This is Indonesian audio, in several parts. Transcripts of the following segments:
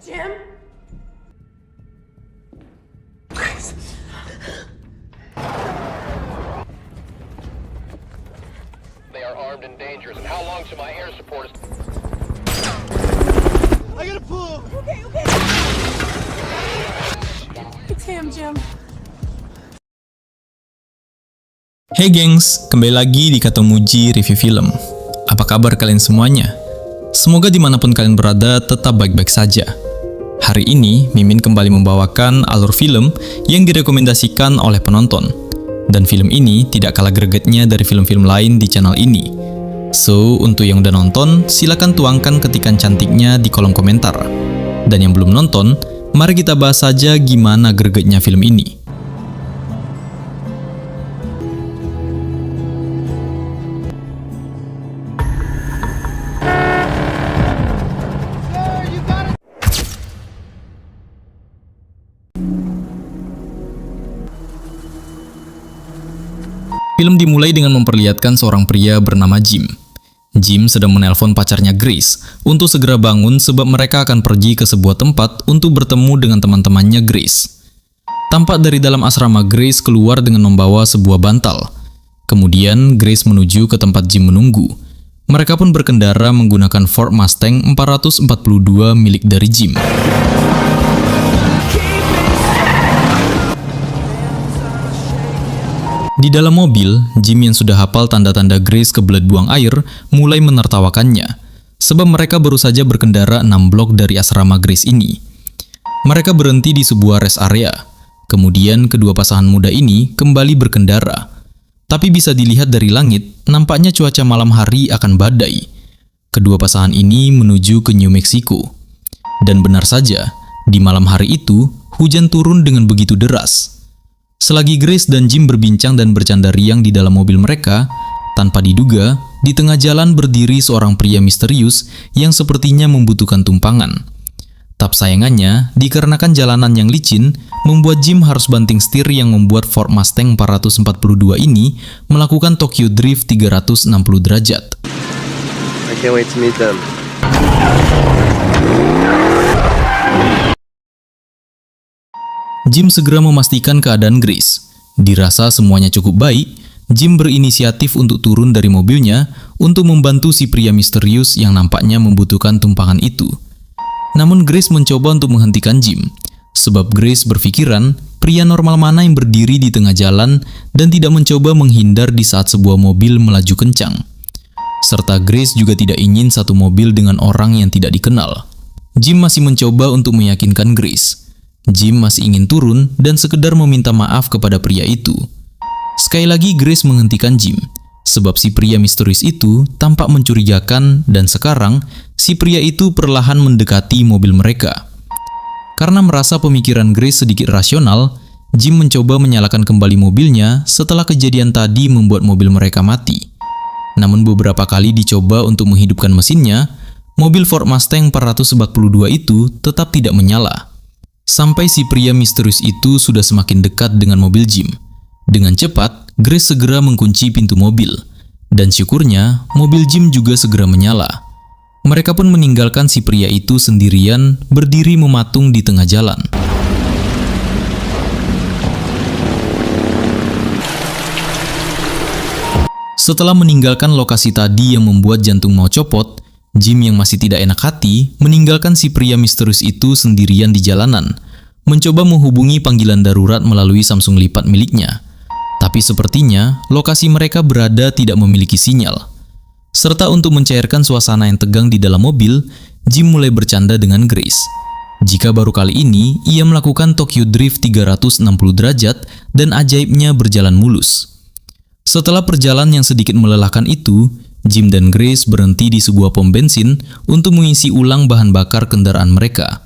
Jim? They are armed and dangerous. And how long till my air support is... I gotta pull! Okay. It's him, Jim. Hey gengs, kembali lagi di Katomuji Review Film. Apa kabar kalian semuanya? Semoga dimanapun kalian berada tetap baik-baik saja. Hari ini, Mimin kembali membawakan alur film yang direkomendasikan oleh penonton. Dan film ini tidak kalah gregetnya dari film-film lain di channel ini. So, untuk yang udah nonton, silakan tuangkan ketikan cantiknya di kolom komentar. Dan yang belum nonton, mari kita bahas saja gimana gregetnya film ini. Film dimulai dengan memperlihatkan seorang pria bernama Jim. Jim sedang menelpon pacarnya Grace untuk segera bangun sebab mereka akan pergi ke sebuah tempat untuk bertemu dengan teman-temannya Grace. Tampak dari dalam asrama Grace keluar dengan membawa sebuah bantal. Kemudian Grace menuju ke tempat Jim menunggu. Mereka pun berkendara menggunakan Ford Mustang 442 milik dari Jim. Di dalam mobil, Jim yang sudah hafal tanda-tanda Grace kebelet buang air mulai menertawakannya, sebab mereka baru saja berkendara 6 blok dari asrama Grace ini. Mereka berhenti di sebuah rest area. Kemudian kedua pasangan muda ini kembali berkendara. Tapi bisa dilihat dari langit, nampaknya cuaca malam hari akan badai. Kedua pasangan ini menuju ke New Mexico. Dan benar saja, di malam hari itu, hujan turun dengan begitu deras. Selagi Grace dan Jim berbincang dan bercanda riang di dalam mobil mereka, tanpa diduga, di tengah jalan berdiri seorang pria misterius yang sepertinya membutuhkan tumpangan. Tap sayangannya, dikarenakan jalanan yang licin, membuat Jim harus banting setir yang membuat Ford Mustang 442 ini melakukan Tokyo Drift 360 derajat. I can't wait to meet them. Jim segera memastikan keadaan Grace. Dirasa semuanya cukup baik, Jim berinisiatif untuk turun dari mobilnya untuk membantu si pria misterius yang nampaknya membutuhkan tumpangan itu. Namun Grace mencoba untuk menghentikan Jim, sebab Grace berpikiran pria normal mana yang berdiri di tengah jalan dan tidak mencoba menghindar di saat sebuah mobil melaju kencang. Serta Grace juga tidak ingin satu mobil dengan orang yang tidak dikenal. Jim masih mencoba untuk meyakinkan Grace. Jim masih ingin turun dan sekedar meminta maaf kepada pria itu. Sekali lagi Grace menghentikan Jim, sebab si pria misterius itu tampak mencurigakan dan sekarang si pria itu perlahan mendekati mobil mereka. Karena merasa pemikiran Grace sedikit rasional, Jim mencoba menyalakan kembali mobilnya setelah kejadian tadi membuat mobil mereka mati. Namun beberapa kali dicoba untuk menghidupkan mesinnya, mobil Ford Mustang 442 itu tetap tidak menyala. Sampai si pria misterius itu sudah semakin dekat dengan mobil Jim. Dengan cepat, Grace segera mengunci pintu mobil. Dan syukurnya, mobil Jim juga segera menyala. Mereka pun meninggalkan si pria itu sendirian, berdiri mematung di tengah jalan. Setelah meninggalkan lokasi tadi yang membuat jantung mau copot, Jim yang masih tidak enak hati meninggalkan si pria misterius itu sendirian di jalanan, mencoba menghubungi panggilan darurat melalui Samsung lipat miliknya. Tapi sepertinya lokasi mereka berada tidak memiliki sinyal. Serta untuk mencairkan suasana yang tegang di dalam mobil, Jim mulai bercanda dengan Grace. Jika baru kali ini ia melakukan Tokyo Drift 360 derajat dan ajaibnya berjalan mulus. Setelah perjalanan yang sedikit melelahkan itu, Jim dan Grace berhenti di sebuah pom bensin untuk mengisi ulang bahan bakar kendaraan mereka.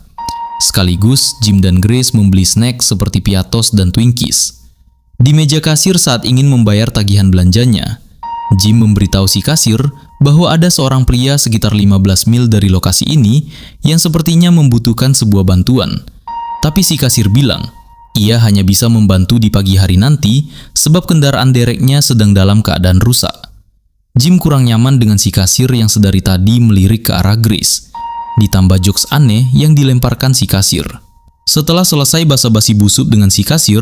Sekaligus, Jim dan Grace membeli snack seperti Piatos dan Twinkies. Di meja kasir saat ingin membayar tagihan belanjanya, Jim memberitahu si kasir bahwa ada seorang pria sekitar 15 mil dari lokasi ini yang sepertinya membutuhkan sebuah bantuan. Tapi si kasir bilang, ia hanya bisa membantu di pagi hari nanti sebab kendaraan dereknya sedang dalam keadaan rusak. Jim kurang nyaman dengan si kasir yang sedari tadi melirik ke arah Grace. ditambah jokes aneh yang dilemparkan si kasir. Setelah selesai basa-basi busuk dengan si kasir,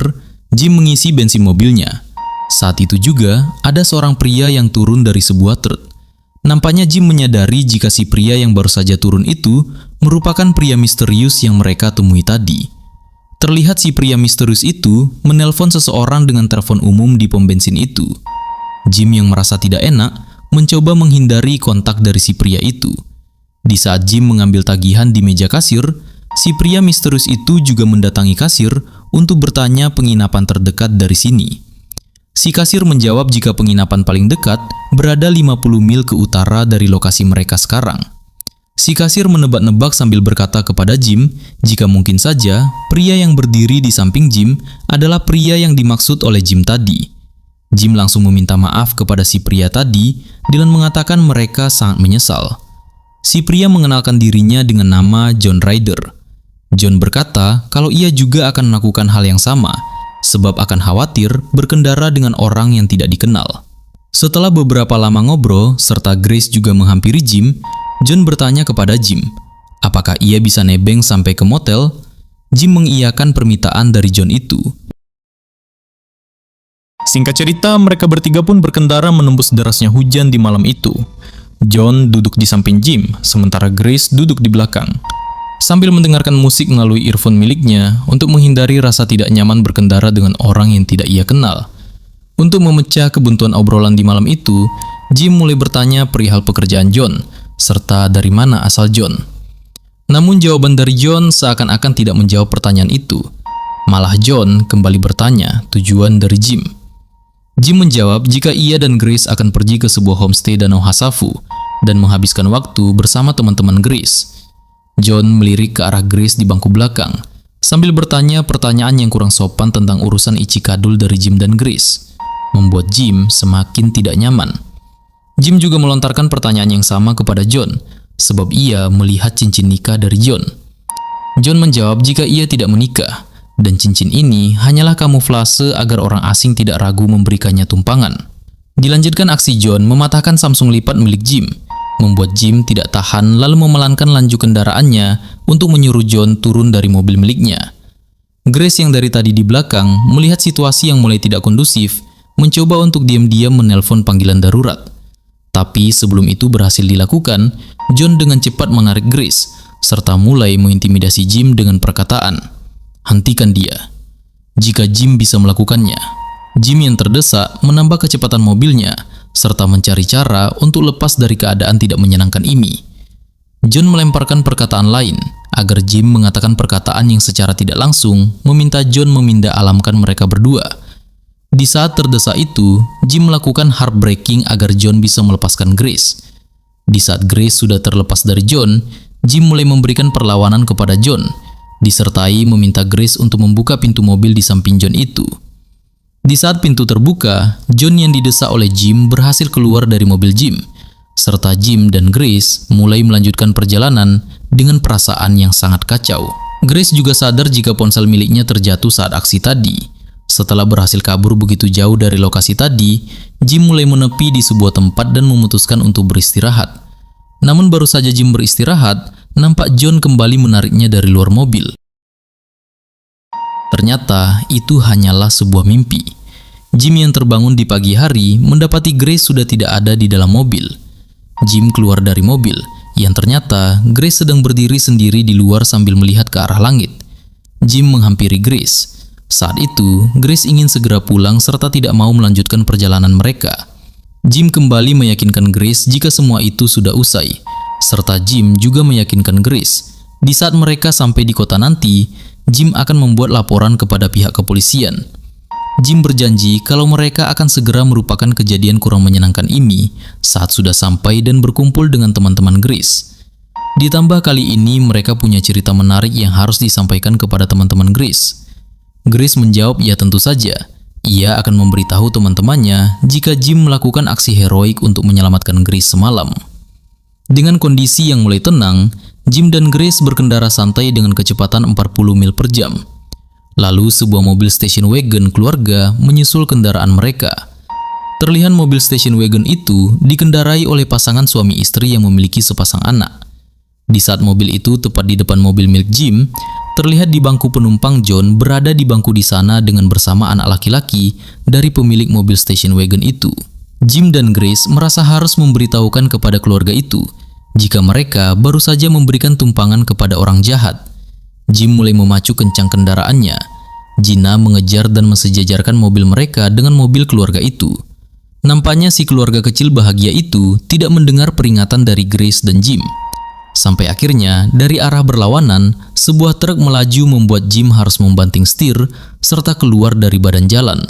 Jim mengisi bensin mobilnya. Saat itu juga, ada seorang pria yang turun dari sebuah truk. Nampaknya Jim menyadari jika si pria yang baru saja turun itu merupakan pria misterius yang mereka temui tadi. Terlihat si pria misterius itu menelpon seseorang dengan telepon umum di pom bensin itu. Jim yang merasa tidak enak, mencoba menghindari kontak dari si pria itu. Di saat Jim mengambil tagihan di meja kasir, si pria misterius itu juga mendatangi kasir untuk bertanya penginapan terdekat dari sini. Si kasir menjawab jika penginapan paling dekat berada 50 mil ke utara dari lokasi mereka sekarang. Si kasir menebak-nebak sambil berkata kepada Jim jika mungkin saja pria yang berdiri di samping Jim adalah pria yang dimaksud oleh Jim tadi. Jim langsung meminta maaf kepada si pria tadi dengan mengatakan mereka sangat menyesal. Si pria mengenalkan dirinya dengan nama John Ryder. John berkata kalau ia juga akan melakukan hal yang sama, sebab akan khawatir berkendara dengan orang yang tidak dikenal. Setelah beberapa lama ngobrol, serta Grace juga menghampiri Jim, John bertanya kepada Jim, apakah ia bisa nebeng sampai ke motel? Jim mengiyakan permintaan dari John itu. Singkat cerita, mereka bertiga pun berkendara menembus derasnya hujan di malam itu. John duduk di samping Jim, sementara Grace duduk di belakang. Sambil mendengarkan musik melalui earphone miliknya untuk menghindari rasa tidak nyaman berkendara dengan orang yang tidak ia kenal. Untuk memecah kebuntuan obrolan di malam itu, Jim mulai bertanya perihal pekerjaan John, serta dari mana asal John. Namun jawaban dari John seakan-akan tidak menjawab pertanyaan itu. Malah John kembali bertanya tujuan dari Jim. Jim menjawab jika ia dan Grace akan pergi ke sebuah homestay Danau Hasafu dan menghabiskan waktu bersama teman-teman Grace. John melirik ke arah Grace di bangku belakang, sambil bertanya pertanyaan yang kurang sopan tentang urusan icikadul dari Jim dan Grace, membuat Jim semakin tidak nyaman. Jim juga melontarkan pertanyaan yang sama kepada John, sebab ia melihat cincin nikah dari John. John menjawab jika ia tidak menikah, dan cincin ini hanyalah kamuflase agar orang asing tidak ragu memberikannya tumpangan. Dilanjutkan aksi John mematahkan Samsung lipat milik Jim, membuat Jim tidak tahan lalu memelankan laju kendaraannya untuk menyuruh John turun dari mobil miliknya. Grace yang dari tadi di belakang melihat situasi yang mulai tidak kondusif, mencoba untuk diam-diam menelpon panggilan darurat. Tapi sebelum itu berhasil dilakukan, John dengan cepat menarik Grace, serta mulai mengintimidasi Jim dengan perkataan, "Hentikan dia." Jika Jim bisa melakukannya, Jim yang terdesak menambah kecepatan mobilnya, serta mencari cara untuk lepas dari keadaan tidak menyenangkan ini. John melemparkan perkataan lain, agar Jim mengatakan perkataan yang secara tidak langsung meminta John memindah alamkan mereka berdua. Di saat terdesak itu, Jim melakukan heartbreaking agar John bisa melepaskan Grace. Di saat Grace sudah terlepas dari John, Jim mulai memberikan perlawanan kepada John, disertai meminta Grace untuk membuka pintu mobil di samping John itu. Di saat pintu terbuka, John yang didesak oleh Jim berhasil keluar dari mobil Jim, serta Jim dan Grace mulai melanjutkan perjalanan dengan perasaan yang sangat kacau. Grace juga sadar jika ponsel miliknya terjatuh saat aksi tadi. Setelah berhasil kabur begitu jauh dari lokasi tadi, Jim mulai menepi di sebuah tempat dan memutuskan untuk beristirahat. Namun baru saja Jim beristirahat, nampak John kembali menariknya dari luar mobil. Ternyata itu hanyalah sebuah mimpi. Jim yang terbangun di pagi hari mendapati Grace sudah tidak ada di dalam mobil. Jim keluar dari mobil, yang ternyata Grace sedang berdiri sendiri di luar sambil melihat ke arah langit. Jim menghampiri Grace. Saat itu, Grace ingin segera pulang serta tidak mau melanjutkan perjalanan mereka. Jim kembali meyakinkan Grace jika semua itu sudah usai, serta Jim juga meyakinkan Grace. Di saat mereka sampai di kota nanti, Jim akan membuat laporan kepada pihak kepolisian. Jim berjanji kalau mereka akan segera merupakan kejadian kurang menyenangkan ini saat sudah sampai dan berkumpul dengan teman-teman Grace. Ditambah kali ini mereka punya cerita menarik yang harus disampaikan kepada teman-teman Grace. Grace menjawab ya tentu saja. Ia akan memberitahu teman-temannya jika Jim melakukan aksi heroik untuk menyelamatkan Grace semalam. Dengan kondisi yang mulai tenang, Jim dan Grace berkendara santai dengan kecepatan 40 mil per jam. Lalu sebuah mobil station wagon keluarga menyusul kendaraan mereka. Terlihat mobil station wagon itu dikendarai oleh pasangan suami istri yang memiliki sepasang anak. Di saat mobil itu tepat di depan mobil milik Jim, terlihat di bangku penumpang John berada di bangku di sana dengan bersama anak laki-laki dari pemilik mobil station wagon itu. Jim dan Grace merasa harus memberitahukan kepada keluarga itu jika mereka baru saja memberikan tumpangan kepada orang jahat. Jim mulai memacu kencang kendaraannya. Gina mengejar dan mensejajarkan mobil mereka dengan mobil keluarga itu. Nampaknya si keluarga kecil bahagia itu tidak mendengar peringatan dari Grace dan Jim. Sampai akhirnya, dari arah berlawanan, sebuah truk melaju membuat Jim harus membanting setir serta keluar dari badan jalan.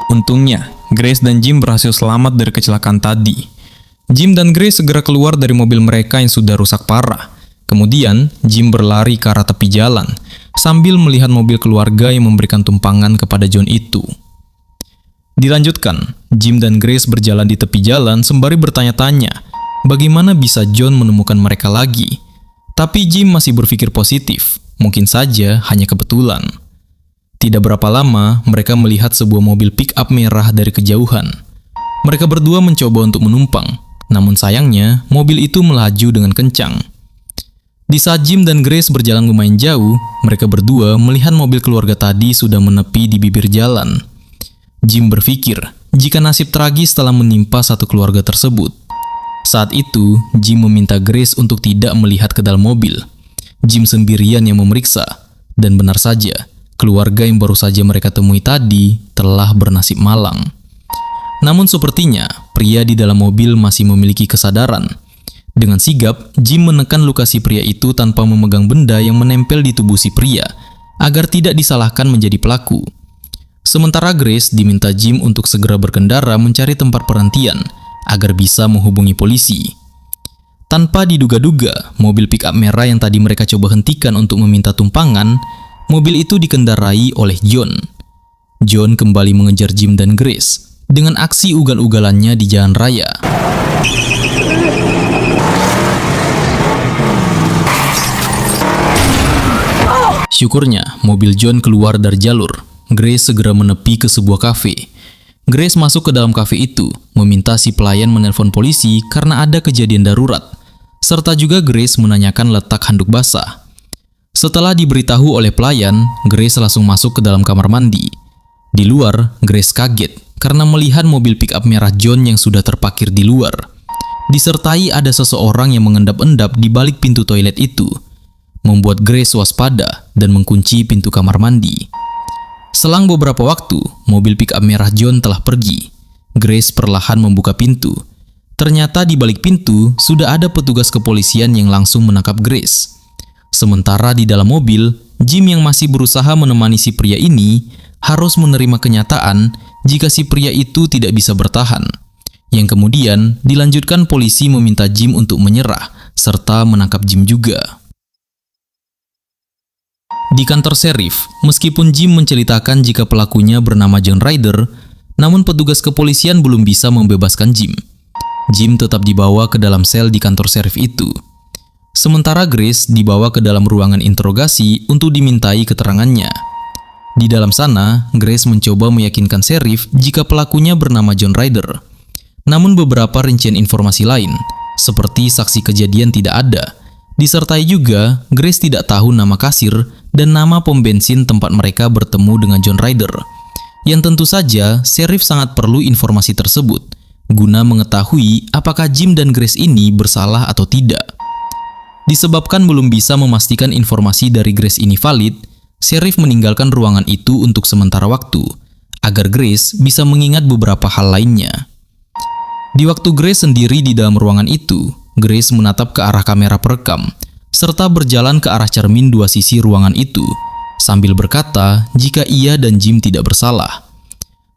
Untungnya, Grace dan Jim berhasil selamat dari kecelakaan tadi. Jim dan Grace segera keluar dari mobil mereka yang sudah rusak parah. Kemudian, Jim berlari ke arah tepi jalan, sambil melihat mobil keluarga yang memberikan tumpangan kepada John itu. Dilanjutkan, Jim dan Grace berjalan di tepi jalan sembari bertanya-tanya bagaimana bisa John menemukan mereka lagi. Tapi Jim masih berpikir positif, mungkin saja hanya kebetulan. Tidak berapa lama, mereka melihat sebuah mobil pick-up merah dari kejauhan. Mereka berdua mencoba untuk menumpang, namun sayangnya mobil itu melaju dengan kencang. Di saat Jim dan Grace berjalan lumayan jauh, mereka berdua melihat mobil keluarga tadi sudah menepi di bibir jalan. Jim berpikir jika nasib tragis telah menimpa satu keluarga tersebut. Saat itu, Jim meminta Grace untuk tidak melihat ke dalam mobil. Jim sendirian yang memeriksa, dan benar saja, keluarga yang baru saja mereka temui tadi telah bernasib malang. Namun sepertinya, pria di dalam mobil masih memiliki kesadaran. Dengan sigap, Jim menekan luka si pria itu tanpa memegang benda yang menempel di tubuh si pria, agar tidak disalahkan menjadi pelaku. Sementara Grace diminta Jim untuk segera berkendara mencari tempat perhentian agar bisa menghubungi polisi. Tanpa diduga-duga, mobil pick-up merah yang tadi mereka coba hentikan untuk meminta tumpangan, mobil itu dikendarai oleh John. John kembali mengejar Jim dan Grace dengan aksi ugal-ugalannya di jalan raya. Syukurnya, mobil John keluar dari jalur. Grace segera menepi ke sebuah kafe. Grace masuk ke dalam kafe itu, meminta si pelayan menelpon polisi karena ada kejadian darurat, serta juga Grace menanyakan letak handuk basah. Setelah diberitahu oleh pelayan, Grace langsung masuk ke dalam kamar mandi. Di luar, Grace kaget karena melihat mobil pick-up merah John yang sudah terparkir di luar. Disertai ada seseorang yang mengendap-endap di balik pintu toilet itu, membuat Grace waspada dan mengunci pintu kamar mandi. Selang beberapa waktu, mobil pick-up merah John telah pergi. Grace perlahan membuka pintu. Ternyata di balik pintu sudah ada petugas kepolisian yang langsung menangkap Grace. Sementara di dalam mobil, Jim yang masih berusaha menemani si pria ini harus menerima kenyataan jika si pria itu tidak bisa bertahan. Yang kemudian dilanjutkan polisi meminta Jim untuk menyerah serta menangkap Jim juga. Di kantor serif, meskipun Jim menceritakan jika pelakunya bernama John Ryder, namun petugas kepolisian belum bisa membebaskan Jim. Jim tetap dibawa ke dalam sel di kantor serif itu. Sementara Grace dibawa ke dalam ruangan interogasi untuk dimintai keterangannya. Di dalam sana, Grace mencoba meyakinkan serif jika pelakunya bernama John Ryder. Namun beberapa rincian informasi lain, seperti saksi kejadian tidak ada. Disertai juga, Grace tidak tahu nama kasir dan nama pom bensin tempat mereka bertemu dengan John Ryder. Yang tentu saja, serif sangat perlu informasi tersebut, guna mengetahui apakah Jim dan Grace ini bersalah atau tidak. Disebabkan belum bisa memastikan informasi dari Grace ini valid, serif meninggalkan ruangan itu untuk sementara waktu, agar Grace bisa mengingat beberapa hal lainnya. Di waktu Grace sendiri di dalam ruangan itu, Grace menatap ke arah kamera perekam, serta berjalan ke arah cermin dua sisi ruangan itu, sambil berkata jika ia dan Jim tidak bersalah.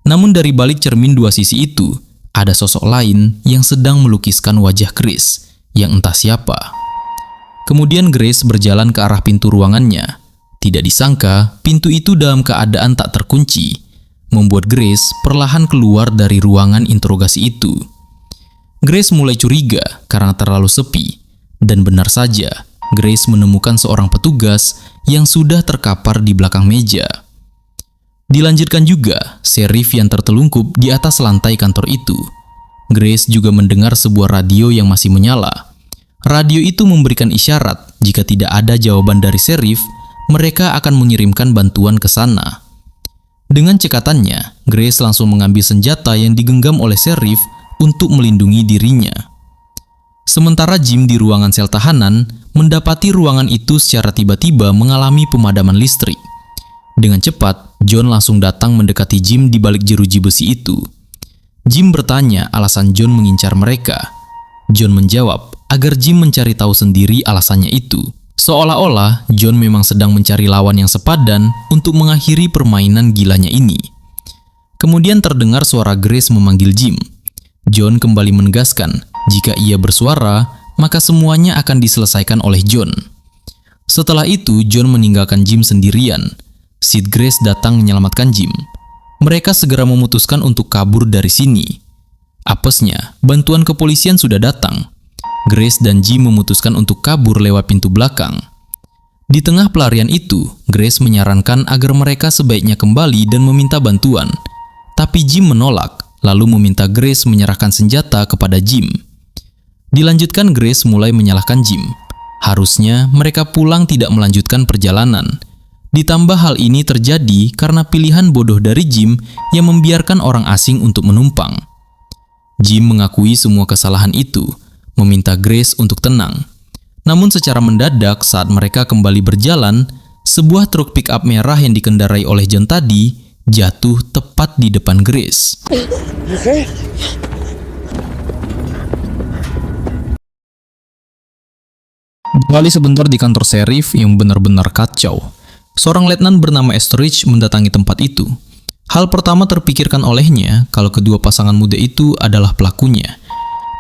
Namun dari balik cermin dua sisi itu, ada sosok lain yang sedang melukiskan wajah Grace, yang entah siapa. Kemudian Grace berjalan ke arah pintu ruangannya. Tidak disangka, pintu itu dalam keadaan tak terkunci, membuat Grace perlahan keluar dari ruangan interogasi itu. Grace mulai curiga karena terlalu sepi, dan benar saja, Grace menemukan seorang petugas yang sudah terkapar di belakang meja. Dilanjutkan juga, Sheriff yang tertelungkup di atas lantai kantor itu. Grace juga mendengar sebuah radio yang masih menyala. Radio itu memberikan isyarat jika tidak ada jawaban dari Sheriff, mereka akan mengirimkan bantuan ke sana. Dengan cekatannya, Grace langsung mengambil senjata yang digenggam oleh Sheriff untuk melindungi dirinya. Sementara Jim di ruangan sel tahanan mendapati ruangan itu secara tiba-tiba mengalami pemadaman listrik. Dengan cepat, John langsung datang mendekati Jim di balik jeruji besi itu. Jim bertanya alasan John mengincar mereka. John menjawab agar Jim mencari tahu sendiri alasannya itu. Seolah-olah John memang sedang mencari lawan yang sepadan untuk mengakhiri permainan gilanya ini. Kemudian terdengar suara Grace memanggil Jim. John kembali menegaskan jika ia bersuara, maka semuanya akan diselesaikan oleh John. Setelah itu, John meninggalkan Jim sendirian. Sid Grace datang menyelamatkan Jim. Mereka segera memutuskan untuk kabur dari sini. Apesnya, bantuan kepolisian sudah datang. Grace dan Jim memutuskan untuk kabur lewat pintu belakang. Di tengah pelarian itu, Grace menyarankan agar mereka sebaiknya kembali dan meminta bantuan. Tapi Jim menolak, lalu meminta Grace menyerahkan senjata kepada Jim. Dilanjutkan, Grace mulai menyalahkan Jim. Harusnya mereka pulang tidak melanjutkan perjalanan. Ditambah hal ini terjadi karena pilihan bodoh dari Jim yang membiarkan orang asing untuk menumpang. Jim mengakui semua kesalahan itu, meminta Grace untuk tenang. Namun secara mendadak saat mereka kembali berjalan, sebuah truk pick-up merah yang dikendarai oleh John tadi jatuh tepat di depan Grace. Beralih sebentar di kantor Sheriff yang benar-benar kacau. Seorang letnan bernama Estridge mendatangi tempat itu. Hal pertama terpikirkan olehnya kalau kedua pasangan muda itu adalah pelakunya.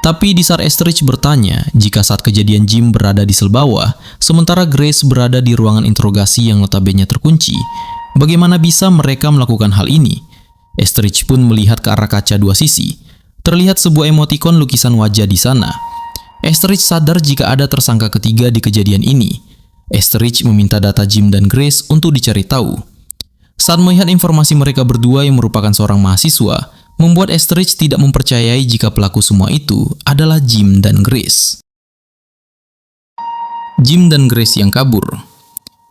Tapi di saat Estridge bertanya jika saat kejadian Jim berada di sel bawah, sementara Grace berada di ruangan interogasi yang notabene terkunci, bagaimana bisa mereka melakukan hal ini? Estridge pun melihat ke arah kaca dua sisi. Terlihat sebuah emotikon lukisan wajah di sana. Estridge sadar jika ada tersangka ketiga di kejadian ini. Estridge meminta data Jim dan Grace untuk dicari tahu. Saat melihat informasi mereka berdua yang merupakan seorang mahasiswa, membuat Estridge tidak mempercayai jika pelaku semua itu adalah Jim dan Grace. Jim dan Grace yang kabur.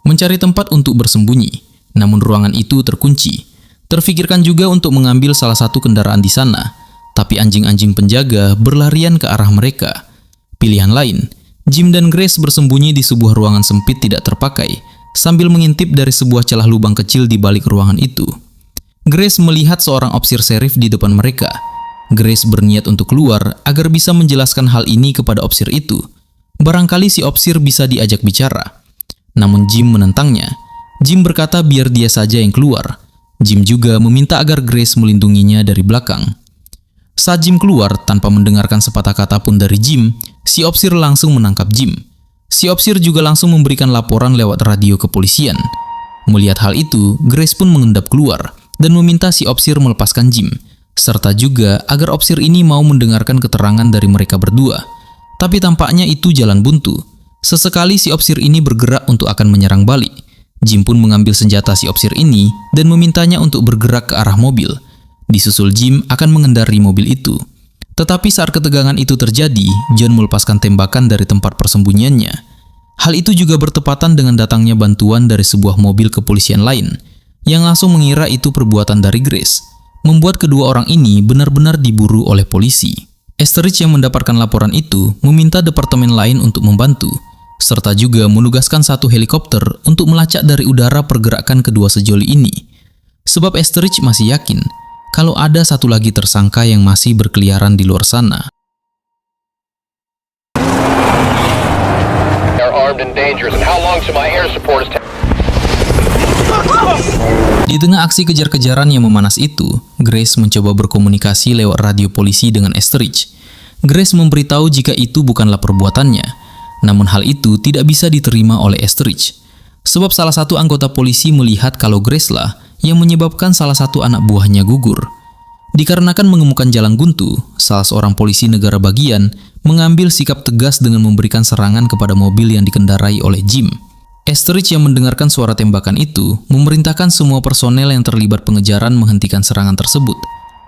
Mencari tempat untuk bersembunyi, namun ruangan itu terkunci. Terfikirkan juga untuk mengambil salah satu kendaraan di sana, tapi anjing-anjing penjaga berlarian ke arah mereka. Pilihan lain, Jim dan Grace bersembunyi di sebuah ruangan sempit tidak terpakai, sambil mengintip dari sebuah celah lubang kecil di balik ruangan itu. Grace melihat seorang opsir Sheriff di depan mereka. Grace berniat untuk keluar agar bisa menjelaskan hal ini kepada opsir itu. Barangkali si opsir bisa diajak bicara. Namun Jim menentangnya. Jim berkata biar dia saja yang keluar. Jim juga meminta agar Grace melindunginya dari belakang. Saat Jim keluar tanpa mendengarkan sepatah kata pun dari Jim, si opsir langsung menangkap Jim. Si opsir juga langsung memberikan laporan lewat radio kepolisian. Melihat hal itu, Grace pun mengendap keluar dan meminta si opsir melepaskan Jim, serta juga agar opsir ini mau mendengarkan keterangan dari mereka berdua. Tapi tampaknya itu jalan buntu. Sesekali si opsir ini bergerak untuk akan menyerang balik. Jim pun mengambil senjata si opsir ini dan memintanya untuk bergerak ke arah mobil. Disusul Jim akan mengendarai mobil itu. Tetapi saat ketegangan itu terjadi, John melepaskan tembakan dari tempat persembunyiannya. Hal itu juga bertepatan dengan datangnya bantuan dari sebuah mobil kepolisian lain, yang langsung mengira itu perbuatan dari Grace, membuat kedua orang ini benar-benar diburu oleh polisi. Estridge yang mendapatkan laporan itu meminta departemen lain untuk membantu, serta juga menugaskan satu helikopter untuk melacak dari udara pergerakan kedua sejoli ini. Sebab Estridge masih yakin kalau ada satu lagi tersangka yang masih berkeliaran di luar sana. They're armed and dangerous. And how long till my air support is Di tengah aksi kejar-kejaran yang memanas itu, Grace mencoba berkomunikasi lewat radio polisi dengan Estridge. Grace memberitahu jika itu bukanlah perbuatannya, namun hal itu tidak bisa diterima oleh Estridge. Sebab salah satu anggota polisi melihat kalau Grace lah yang menyebabkan salah satu anak buahnya gugur. Dikarenakan menemukan jalan buntu, salah seorang polisi negara bagian mengambil sikap tegas dengan memberikan serangan kepada mobil yang dikendarai oleh Jim. Estridge yang mendengarkan suara tembakan itu memerintahkan semua personel yang terlibat pengejaran menghentikan serangan tersebut.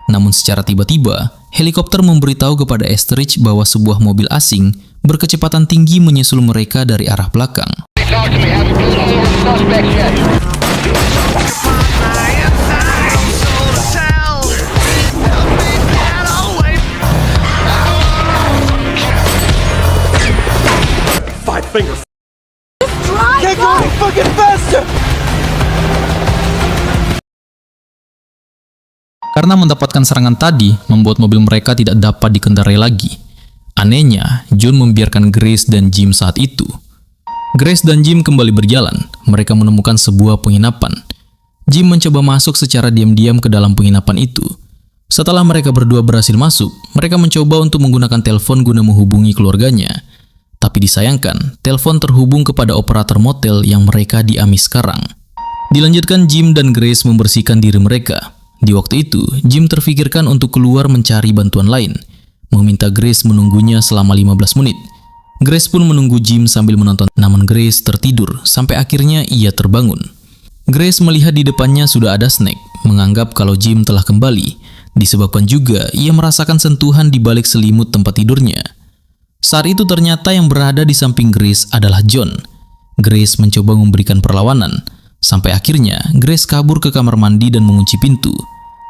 Namun secara tiba-tiba, helikopter memberitahu kepada Estridge bahwa sebuah mobil asing berkecepatan tinggi menyusul mereka dari arah belakang. Talk to me. Haven't killed any more suspects yet. Can't go any fucking faster! Karena mendapatkan serangan tadi, membuat mobil mereka tidak dapat dikendarai lagi. Anehnya, John membiarkan Grace dan Jim saat itu. Grace dan Jim kembali berjalan. Mereka menemukan sebuah penginapan. Jim mencoba masuk secara diam-diam ke dalam penginapan itu. Setelah mereka berdua berhasil masuk, mereka mencoba untuk menggunakan telepon guna menghubungi keluarganya. Tapi disayangkan, telepon terhubung kepada operator motel yang mereka diami sekarang. Dilanjutkan, Jim dan Grace membersihkan diri mereka. Di waktu itu, Jim terfikirkan untuk keluar mencari bantuan lain, meminta Grace menunggunya selama 15 menit. Grace pun menunggu Jim sambil menonton, namun Grace tertidur sampai akhirnya ia terbangun. Grace melihat di depannya sudah ada Snake, menganggap kalau Jim telah kembali, disebabkan juga ia merasakan sentuhan di balik selimut tempat tidurnya. Saat itu ternyata yang berada di samping Grace adalah John. Grace mencoba memberikan perlawanan, sampai akhirnya Grace kabur ke kamar mandi dan mengunci pintu.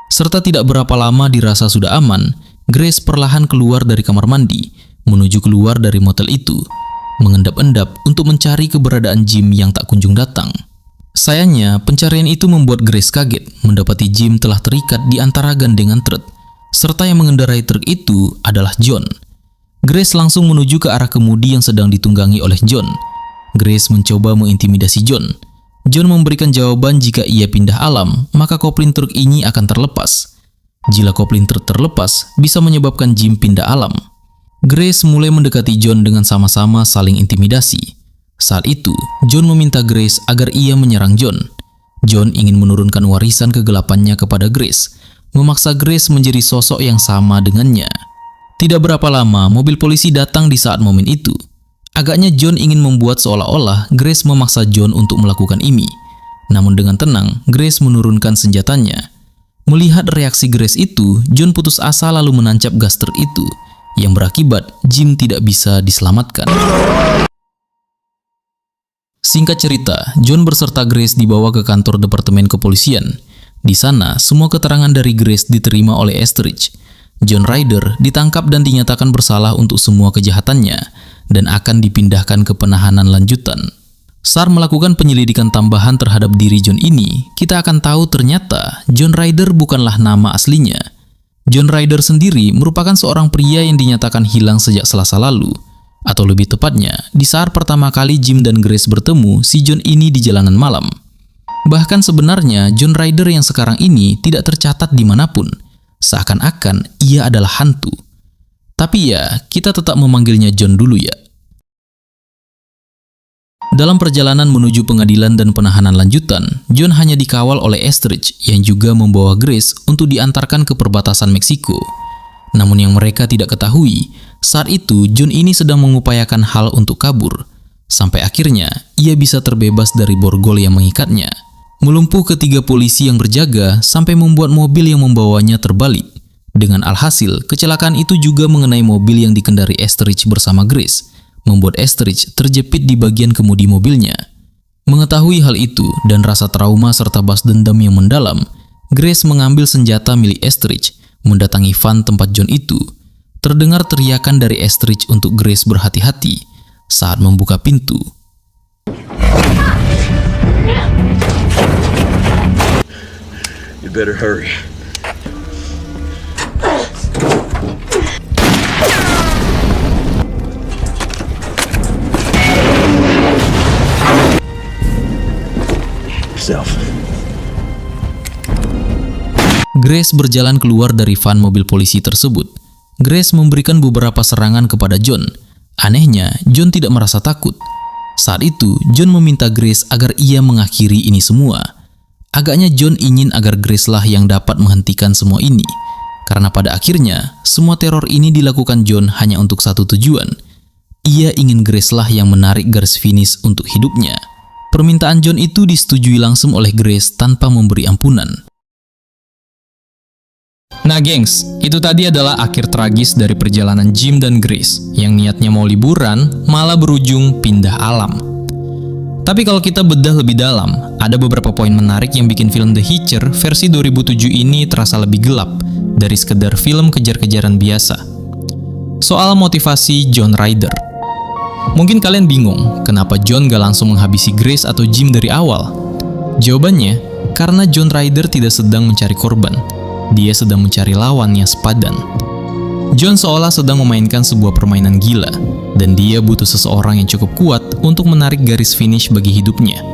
Serta tidak berapa lama dirasa sudah aman, Grace perlahan keluar dari kamar mandi, menuju keluar dari motel itu, mengendap-endap untuk mencari keberadaan Jim yang tak kunjung datang. Sayangnya, pencarian itu membuat Grace kaget mendapati Jim telah terikat di antara gandengan truk, serta yang mengendarai truk itu adalah John. Grace langsung menuju ke arah kemudi yang sedang ditunggangi oleh John. Grace mencoba mengintimidasi John. John memberikan jawaban jika ia pindah alam, maka kopling truk ini akan terlepas. Jika kopling truk terlepas, bisa menyebabkan Jim pindah alam. Grace mulai mendekati John dengan sama-sama saling intimidasi. Saat itu, John meminta Grace agar ia menyerang John. John ingin menurunkan warisan kegelapannya kepada Grace, memaksa Grace menjadi sosok yang sama dengannya. Tidak berapa lama, mobil polisi datang di saat momen itu. Agaknya John ingin membuat seolah-olah Grace memaksa John untuk melakukan ini. Namun dengan tenang, Grace menurunkan senjatanya. Melihat reaksi Grace itu, John putus asa lalu menancap gas truk itu, yang berakibat Jim tidak bisa diselamatkan. Singkat cerita, John berserta Grace dibawa ke kantor departemen kepolisian. Di sana, semua keterangan dari Grace diterima oleh Estridge. John Ryder ditangkap dan dinyatakan bersalah untuk semua kejahatannya dan akan dipindahkan ke penahanan lanjutan. Saat melakukan penyelidikan tambahan terhadap diri John ini, kita akan tahu ternyata John Ryder bukanlah nama aslinya. John Ryder sendiri merupakan seorang pria yang dinyatakan hilang sejak Selasa lalu. Atau lebih tepatnya, di saat pertama kali Jim dan Grace bertemu, si John ini di jalanan malam. Bahkan sebenarnya John Ryder yang sekarang ini tidak tercatat dimanapun. Seakan-akan ia adalah hantu. Tapi ya, kita tetap memanggilnya John dulu ya. Dalam perjalanan menuju pengadilan dan penahanan lanjutan, John hanya dikawal oleh Estridge yang juga membawa Grace untuk diantarkan ke perbatasan Meksiko. Namun yang mereka tidak ketahui, saat itu John ini sedang mengupayakan hal untuk kabur. Sampai akhirnya, ia bisa terbebas dari borgol yang mengikatnya. Melumpuh ketiga polisi yang berjaga sampai membuat mobil yang membawanya terbalik. Dengan alhasil, kecelakaan itu juga mengenai mobil yang dikendari Estridge bersama Grace, membuat Estridge terjepit di bagian kemudi mobilnya. Mengetahui hal itu dan rasa trauma serta balas dendam yang mendalam, Grace mengambil senjata milik Estridge, mendatangi van tempat John itu. Terdengar teriakan dari Estridge untuk Grace berhati-hati saat membuka pintu. You better hurry. Grace berjalan keluar dari van mobil polisi tersebut. Grace memberikan beberapa serangan kepada John. Anehnya, John tidak merasa takut. Saat itu, John meminta Grace agar ia mengakhiri ini semua. Agaknya John ingin agar Grace lah yang dapat menghentikan semua ini. Karena pada akhirnya, semua teror ini dilakukan John hanya untuk satu tujuan. Ia ingin Grace lah yang menarik garis finish untuk hidupnya. Permintaan John itu disetujui langsung oleh Grace tanpa memberi ampunan. Nah gengs, itu tadi adalah akhir tragis dari perjalanan Jim dan Grace yang niatnya mau liburan malah berujung pindah alam. Tapi kalau kita bedah lebih dalam, ada beberapa poin menarik yang bikin film The Hitcher versi 2007 ini terasa lebih gelap dari sekedar film kejar-kejaran biasa. Soal motivasi John Ryder. Mungkin kalian bingung, kenapa John gak langsung menghabisi Grace atau Jim dari awal? Jawabannya, karena John Ryder tidak sedang mencari korban. Dia sedang mencari lawan yang sepadan. John seolah sedang memainkan sebuah permainan gila, dan dia butuh seseorang yang cukup kuat untuk menarik garis finish bagi hidupnya.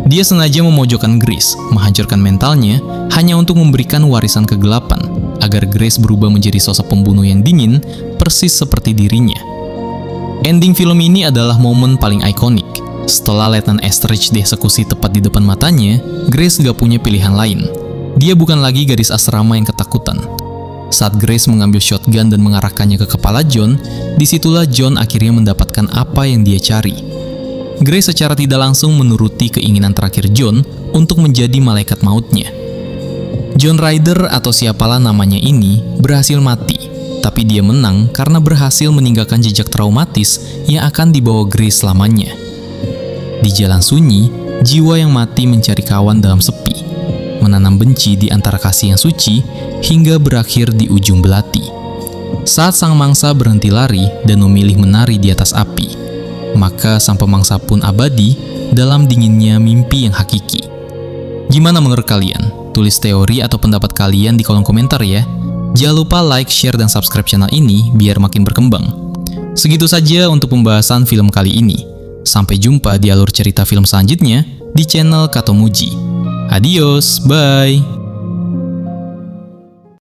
Dia sengaja memojokkan Grace, menghancurkan mentalnya, hanya untuk memberikan warisan kegelapan, agar Grace berubah menjadi sosok pembunuh yang dingin, persis seperti dirinya. Ending film ini adalah momen paling ikonik. Setelah Letnan Estridge dieksekusi tepat di depan matanya, Grace gak punya pilihan lain. Dia bukan lagi gadis asrama yang ketakutan. Saat Grace mengambil shotgun dan mengarahkannya ke kepala John, disitulah John akhirnya mendapatkan apa yang dia cari. Grace secara tidak langsung menuruti keinginan terakhir John untuk menjadi malaikat mautnya. John Ryder atau siapalah namanya ini berhasil mati. Tapi dia menang karena berhasil meninggalkan jejak traumatis yang akan dibawa Grace selamanya. Di jalan sunyi, jiwa yang mati mencari kawan dalam sepi, menanam benci di antara kasih yang suci, hingga berakhir di ujung belati. Saat sang mangsa berhenti lari dan memilih menari di atas api, maka sang pemangsa pun abadi dalam dinginnya mimpi yang hakiki. Gimana menurut kalian? Tulis teori atau pendapat kalian di kolom komentar ya. Jangan lupa like, share, dan subscribe channel ini biar makin berkembang. Segitu saja untuk pembahasan film kali ini. Sampai jumpa di alur cerita film selanjutnya di channel Katomuji. Adios, bye!